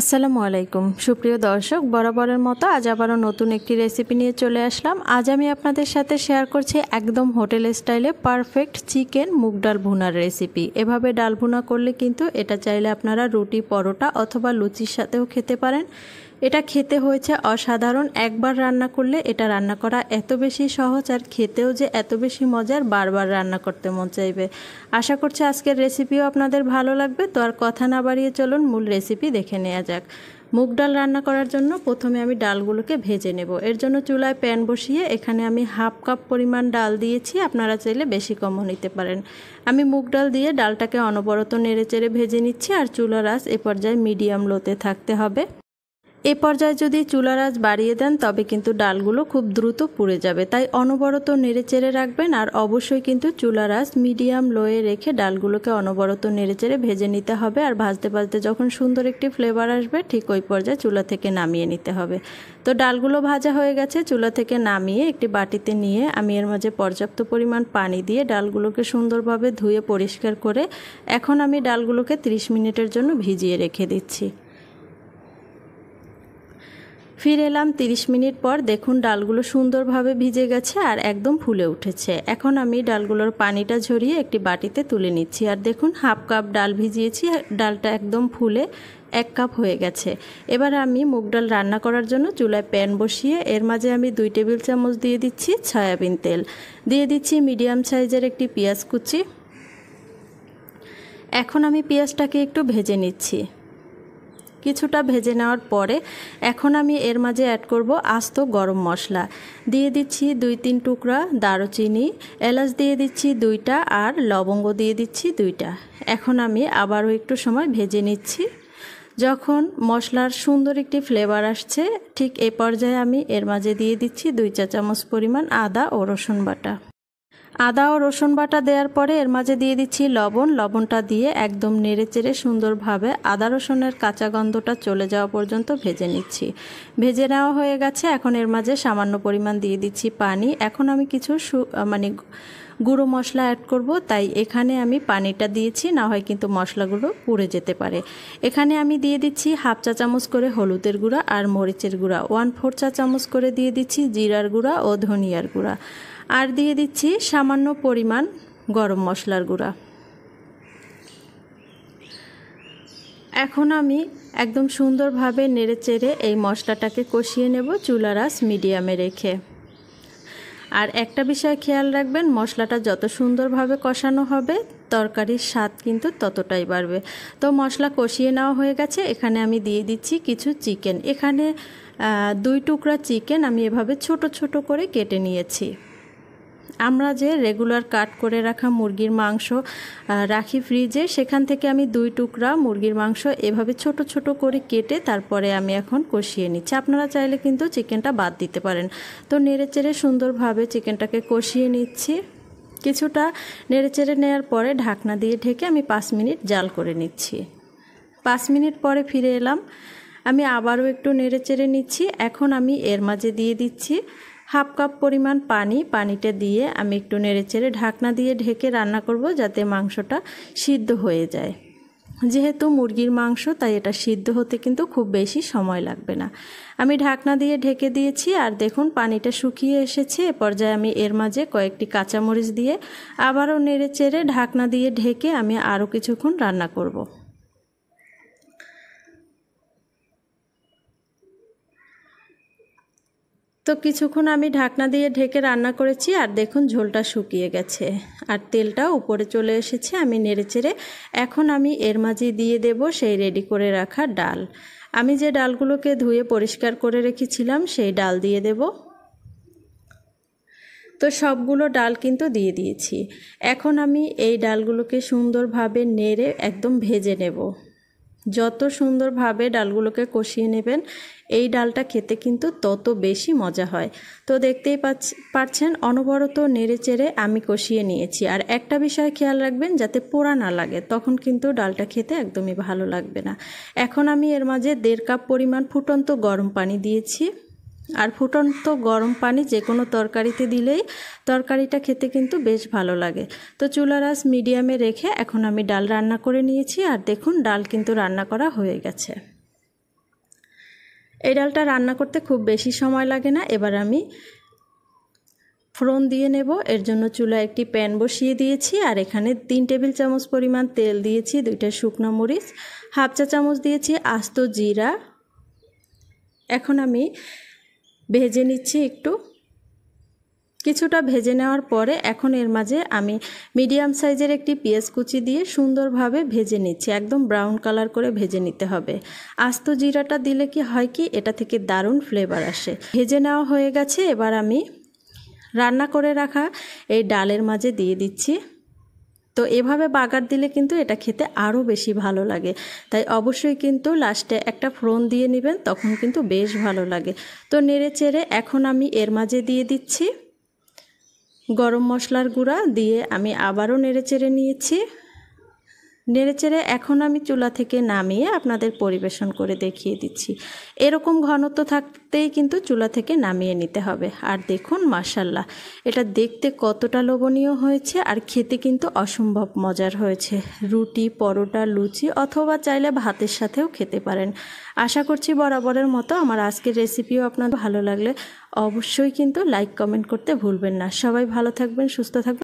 আসসালামু আলাইকুম সুপ্রিয় দর্শক, বরাবরের মতো আজ আবারও নতুন একটি রেসিপি নিয়ে চলে আসলাম। আজ আমি আপনাদের সাথে শেয়ার করছি একদম হোটেল স্টাইলে পারফেক্ট চিকেন মুগ ডাল ভুনার রেসিপি। এভাবে ডাল ভুনা করলে কিন্তু এটা চাইলে আপনারা রুটি, পরোটা অথবা লুচির সাথেও খেতে পারেন। এটা খেতে হয়েছে অসাধারণ। একবার রান্না করলে এটা রান্না করা এত বেশি সহজ আর খেতেও যে এত বেশি মজার, বারবার রান্না করতে মন চাইবে। আশা করছি আজকের রেসিপিও আপনাদের ভালো লাগবে। তো আর কথা না বাড়িয়ে চলুন মূল রেসিপি দেখে নেওয়া যাক। মুগ ডাল রান্না করার জন্য প্রথমে আমি ডালগুলোকে ভেজে নেব। এর জন্য চুলায় প্যান বসিয়ে এখানে আমি হাফ কাপ পরিমাণ ডাল দিয়েছি, আপনারা চাইলে বেশি কমও নিতে পারেন। আমি মুগ ডাল দিয়ে ডালটাকে অনবরত নেড়েচেড়ে ভেজে নিচ্ছি আর চুলার আঁচ এ পর্যায়ে মিডিয়াম লোতে থাকতে হবে। এ পর্যায়ে যদি চুলার আঁচ বাড়িয়ে দেন তবে কিন্তু ডালগুলো খুব দ্রুত পুড়ে যাবে, তাই অনবরত নেড়েচেড়ে রাখবেন। আর অবশ্যই কিন্তু চুলার আঁচ মিডিয়াম লোয়ে রেখে ডালগুলোকে অনবরত নেড়েচেড়ে ভেজে নিতে হবে। আর ভাজতে ভাজতে যখন সুন্দর একটি ফ্লেভার আসবে ঠিক ওই পর্যায়ে চুলা থেকে নামিয়ে নিতে হবে। তো ডালগুলো ভাজা হয়ে গেছে, চুলা থেকে নামিয়ে একটি বাটিতে নিয়ে আমি এর মাঝে পর্যাপ্ত পরিমাণ পানি দিয়ে ডালগুলোকে সুন্দরভাবে ধুয়ে পরিষ্কার করে এখন আমি ডালগুলোকে 30 মিনিটের জন্য ভিজিয়ে রেখে দিচ্ছি। ফিরে এলাম 30 মিনিট পর। দেখুন ডালগুলো সুন্দরভাবে ভিজে গেছে আর একদম ফুলে উঠেছে। এখন আমি ডালগুলোর পানিটা ঝরিয়ে একটি বাটিতে তুলে নিচ্ছি। আর দেখুন হাফ কাপ ডাল ভিজিয়েছি, ডালটা একদম ফুলে 1 কাপ হয়ে গেছে। এবার আমি মুগ ডাল রান্না করার জন্য চুলায় প্যান বসিয়ে এর মাঝে আমি 2 টেবিল চামচ দিয়ে দিচ্ছি সয়াবিন তেল, দিয়ে দিচ্ছি মিডিয়াম সাইজের একটি পেঁয়াজ কুচি। এখন আমি পেঁয়াজটাকে একটু ভেজে নিচ্ছি। কিছুটা ভেজে নেওয়ার পরে এখন আমি এর মাঝে অ্যাড করব আস্ত গরম মশলা। দিয়ে দিচ্ছি 2-3 টুকরা দারুচিনি, এলাচ দিয়ে দিচ্ছি 2টা আর লবঙ্গ দিয়ে দিচ্ছি 2টা। এখন আমি আবারও একটু সময় ভেজে নিচ্ছি। যখন মশলার সুন্দর একটি ফ্লেভার আসছে ঠিক এই পর্যায়ে আমি এর মাঝে দিয়ে দিচ্ছি 2 চা চামচ পরিমাণ আদা ও রসুন বাটা। আদা ও রসুন বাটা দেওয়ার পরে এর মাঝে দিয়ে দিচ্ছি লবণ। লবণটা দিয়ে একদম নেড়েচেড়ে সুন্দরভাবে আদা রসুনের কাঁচা গন্ধটা চলে যাওয়া পর্যন্ত ভেজে নিচ্ছি। ভেজে নেওয়া হয়ে গেছে। এখন এর মাঝে সামান্য পরিমাণ দিয়ে দিচ্ছি পানি। এখন আমি কিছু গুঁড়ো মশলা অ্যাড করব, তাই এখানে আমি পানিটা দিয়েছি, না হয় কিন্তু মশলাগুলো পুড়ে যেতে পারে। এখানে আমি দিয়ে দিচ্ছি হাফ চা চামচ করে হলুদের গুঁড়া আর মরিচের গুঁড়া, 1/4 চা চামচ করে দিয়ে দিচ্ছি জিরার গুঁড়া ও ধনিয়ার গুঁড়া, আর দিয়ে দিচ্ছি সামান্য পরিমাণ গরম মশলার গুঁড়া। এখন আমি একদম সুন্দরভাবে নেড়েচেড়ে এই মশলাটাকে কষিয়ে নেব চুলার আঁচ মিডিয়ামে রেখে। আর একটা বিষয় খেয়াল রাখবেন, মশলাটা যত সুন্দরভাবে কষানো হবে তরকারির স্বাদ কিন্তু ততটাই বাড়বে। তো মশলা কষিয়ে নেওয়া হয়ে গেছে। এখানে আমি দিয়ে দিচ্ছি কিছু চিকেন। এখানে 2 টুকরা চিকেন আমি এভাবে ছোট ছোট করে কেটে নিয়েছি। আমরা যে রেগুলার কাট করে রাখা মুরগির মাংস রাখি ফ্রিজে, সেখান থেকে আমি 2 টুকরা মুরগির মাংস এভাবে ছোট ছোট করে কেটে তারপরে আমি এখন কষিয়ে নিচ্ছি। আপনারা চাইলে কিন্তু চিকেনটা বাদ দিতে পারেন। তো নেড়েচেড়ে সুন্দরভাবে চিকেনটাকে কষিয়ে নিচ্ছি। কিছুটা নেড়েচেড়ে নেওয়ার পরে ঢাকনা দিয়ে ঢেকে আমি 5 মিনিট জাল করে নিচ্ছি। 5 মিনিট পরে ফিরে এলাম। আমি আবারও একটু নেড়েচেড়ে নিচ্ছি। এখন আমি এর মাঝে দিয়ে দিচ্ছি হাফ কাপ পরিমাণ পানি। পানিটা দিয়ে আমি একটু নেড়েচেড়ে ঢাকনা দিয়ে ঢেকে রান্না করব, যাতে মাংসটা সিদ্ধ হয়ে যায়। যেহেতু মুরগির মাংস তাই এটা সিদ্ধ হতে কিন্তু খুব বেশি সময় লাগবে না। আমি ঢাকনা দিয়ে ঢেকে দিয়েছি আর দেখুন পানিটা শুকিয়ে এসেছে। এ পর্যায়ে আমি এর মাঝে কয়েকটি কাঁচামরিচ দিয়ে আবারও নেড়েচেড়ে ঢাকনা দিয়ে ঢেকে আমি আরও কিছুক্ষণ রান্না করব। তো কিছুক্ষণ আমি ঢাকনা দিয়ে ঢেকে রান্না করেছি আর দেখুন ঝোলটা শুকিয়ে গেছে আর তেলটা উপরে চলে এসেছে। আমি নেড়েচেড়ে এখন আমি এর মাঝে দিয়ে দেব সেই রেডি করে রাখা ডাল। আমি যে ডালগুলোকে ধুয়ে পরিষ্কার করে রেখেছিলাম সেই ডাল দিয়ে দেব। তো সবগুলো ডাল কিন্তু দিয়ে দিয়েছি। এখন আমি এই ডালগুলোকে সুন্দরভাবে নেড়ে একদম ভেজে নেব। যত সুন্দরভাবে ডালগুলোকে কষিয়ে নেবেন এই ডালটা খেতে কিন্তু তত বেশি মজা হয়। তো দেখতেই পাচ্ছেন অনবরত নেড়েচেড়ে আমি কষিয়ে নিয়েছি। আর একটা বিষয় খেয়াল রাখবেন, যাতে পোড়া না লাগে, তখন কিন্তু ডালটা খেতে একদমই ভালো লাগবে না। এখন আমি এর মাঝে 1.5 কাপ পরিমাণ ফুটন্ত গরম পানি দিয়েছি। আর ফুটন্ত গরম পানি যে কোনো তরকারিতে দিলেই তরকারিটা খেতে কিন্তু বেশ ভালো লাগে। তো চুলার আঁচ মিডিয়ামে রেখে এখন আমি ডাল রান্না করে নিয়েছি আর দেখুন ডাল কিন্তু রান্না করা হয়ে গেছে। এই ডালটা রান্না করতে খুব বেশি সময় লাগে না। এবার আমি ফোড়ন দিয়ে নেব। এর জন্য চুলায় একটি প্যান বসিয়ে দিয়েছি আর এখানে 3 টেবিল চামচ পরিমাণ তেল দিয়েছি, 2টা শুকনো মরিচ, হাফ চা চামচ দিয়েছি আস্ত জিরা। এখন আমি ভেজে নিচ্ছি একটু। কিছুটা ভেজে নেওয়ার পরে এখন এর মাঝে আমি মিডিয়াম সাইজের একটি পেঁয়াজ কুচি দিয়ে সুন্দরভাবে ভেজে নিচ্ছি। একদম ব্রাউন কালার করে ভেজে নিতে হবে। আস্ত জিরাটা দিলে কি হয় কি, এটা থেকে দারুণ ফ্লেভার আসে। ভেজে নেওয়া হয়ে গেছে। এবার আমি রান্না করে রাখা এই ডালের মাঝে দিয়ে দিচ্ছি। তো এভাবে বাগার দিলে কিন্তু এটা খেতে আরও বেশি ভালো লাগে। তাই অবশ্যই কিন্তু লাস্টে একটা ফোড়ন দিয়ে নেবেন, তখন কিন্তু বেশ ভালো লাগে। তো নেড়ে চেড়ে এখন আমি এর মাঝে দিয়ে দিচ্ছি গরম মশলার গুঁড়া, দিয়ে আমি আবারও নেড়েচেড়ে নিয়েছি। নেড়েচেড়ে এখন আমি চুলা থেকে নামিয়ে আপনাদের পরিবেশন করে দেখিয়ে দিচ্ছি। এরকম ঘনত্ব থাকতেই কিন্তু চুলা থেকে নামিয়ে নিতে হবে। আর দেখুন মাশাআল্লাহ, এটা দেখতে কতটা লোভনীয় হয়েছে আর খেতে কিন্তু অসম্ভব মজার হয়েছে। রুটি, পরোটা, লুচি অথবা চাইলে ভাতের সাথেও খেতে পারেন। আশা করছি বরাবরের মতো আমার আজকের রেসিপিও আপনাদের ভালো লাগলে অবশ্যই কিন্তু লাইক কমেন্ট করতে ভুলবেন না। সবাই ভালো থাকবেন, সুস্থ থাকবেন।